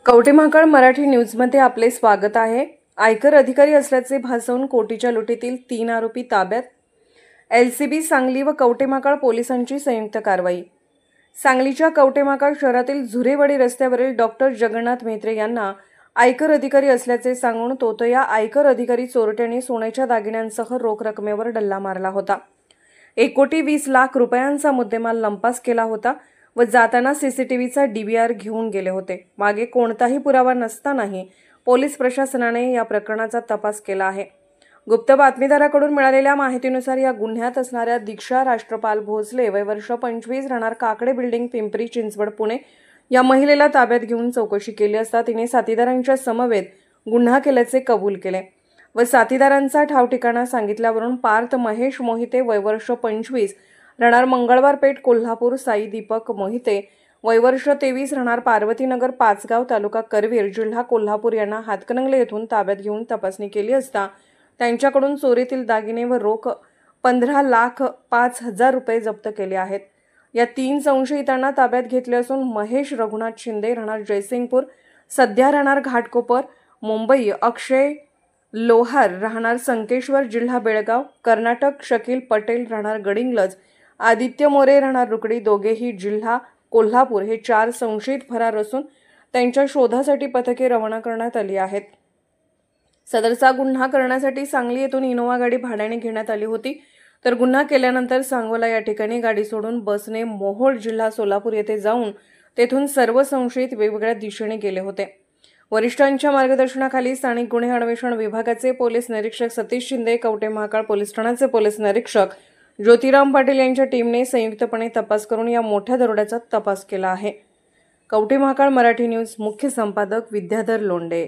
कवठे महाकाळ मराठी न्यूजमध्ये आपले स्वागत आहे। आयकर अधिकारी असल्याचे भासवून कोटीच्या लुटीतील 3 आरोपी ताब्यात। एलसीबी सांगली व कवठे महाकाळ पोलिसांची संयुक्त कारवाई। सांगलीच्या कवठे महाकाळ शहरातील झुरेवाडी रस्त्यावरील डॉक्टर जगन्नाथ म्हेत्रे यांना आयकर अधिकारी असल्याचे सांगून तोतया आयकर अधिकारी चोरट्यांनी सोन्याच्या दागिन्यांसह रोख रकमेवर डल्ला मारला होता। 1,20,00,000 रुपयांचा मुद्देमाल लंपास केला होता व जाताना सीसीटीव्हीचा डीव्हीआर घेऊन गेले होते। मागे कोणताही पुरावा नसतानाही पोलीस प्रशासनाने या प्रकरणाचा तपास केला आहे। गुप्त बातमीदाराकडून मिळालेल्या माहितीनुसार या गुन्ह्यात असणाऱ्या दीक्षा राष्ट्रपाल भोसले वय वर्ष 25 राहणार काकडे बिल्डिंग पिंपरी चिंचवड पुणे या महिलेला ताब्यात घेऊन चौकशी केली असता तिने साथीदारांच्या समवेत गुन्हा केल्याचे कबूल केले व साथीदारांचा ठाव ठिकाणा सांगितल्यावरून पार्थ महेश मोहिते वय वर्ष 25 राहणार मंगळवारपेठ कोल्हापूर साई दीपक मोहिते वय वर्ष 23 राहणार पार्वतीनगर पाचगाव तालुका करवीर जिल्हा कोल्हापूर यांना हातकणंगले येथून ताब्यात घेऊन तपासणी केली असता त्यांच्याकडून चोरीतील दागिने व रोख 15,05,000 रुपये जप्त केले आहेत। या 3 संशयितांना ताब्यात घेतले असून महेश रघुनाथ शिंदे राहणार जयसिंगपूर सध्या राहणार घाटकोपर मुंबई, अक्षय लोहार राहणार संकेश्वर जिल्हा बेळगाव कर्नाटक, शकील पटेल राहणार गडिंग्लज, आदित्य मोरे राहणार रुकडी दोघेही जिल्हा कोल्हापूर हे 4 संशयित फरार असून त्यांच्या शोधासाठी पथके रवाना करण्यात आली आहेत। सदरचा गुन्हा करण्यासाठी सांगली येथून इनोवा गाडी भाड्याने घेण्यात आली होती तर गुन्हा केल्यानंतर सांगोला या ठिकाणी गाडी सोडून बसने मोहोळ जिल्हा सोलापूर येथे जाऊन तेथून सर्व संशयित वेगवेगळ्या दिशेने गेले होते। वरिष्ठांच्या मार्गदर्शनाखाली स्थानिक गुन्हे अन्वेषण विभागाचे पोलीस निरीक्षक सतीश शिंदे, कवठे महाकाळ पोलीस ठाण्याचे पोलीस निरीक्षक ज्योतिराम पाटील यांच्या टीमने संयुक्तपणे तपास करून या मोठ्या दरोड्याचा तपास केला आहे। कवठे महाकाळ मराठी न्यूज मुख्य संपादक विद्याधर लोंढे।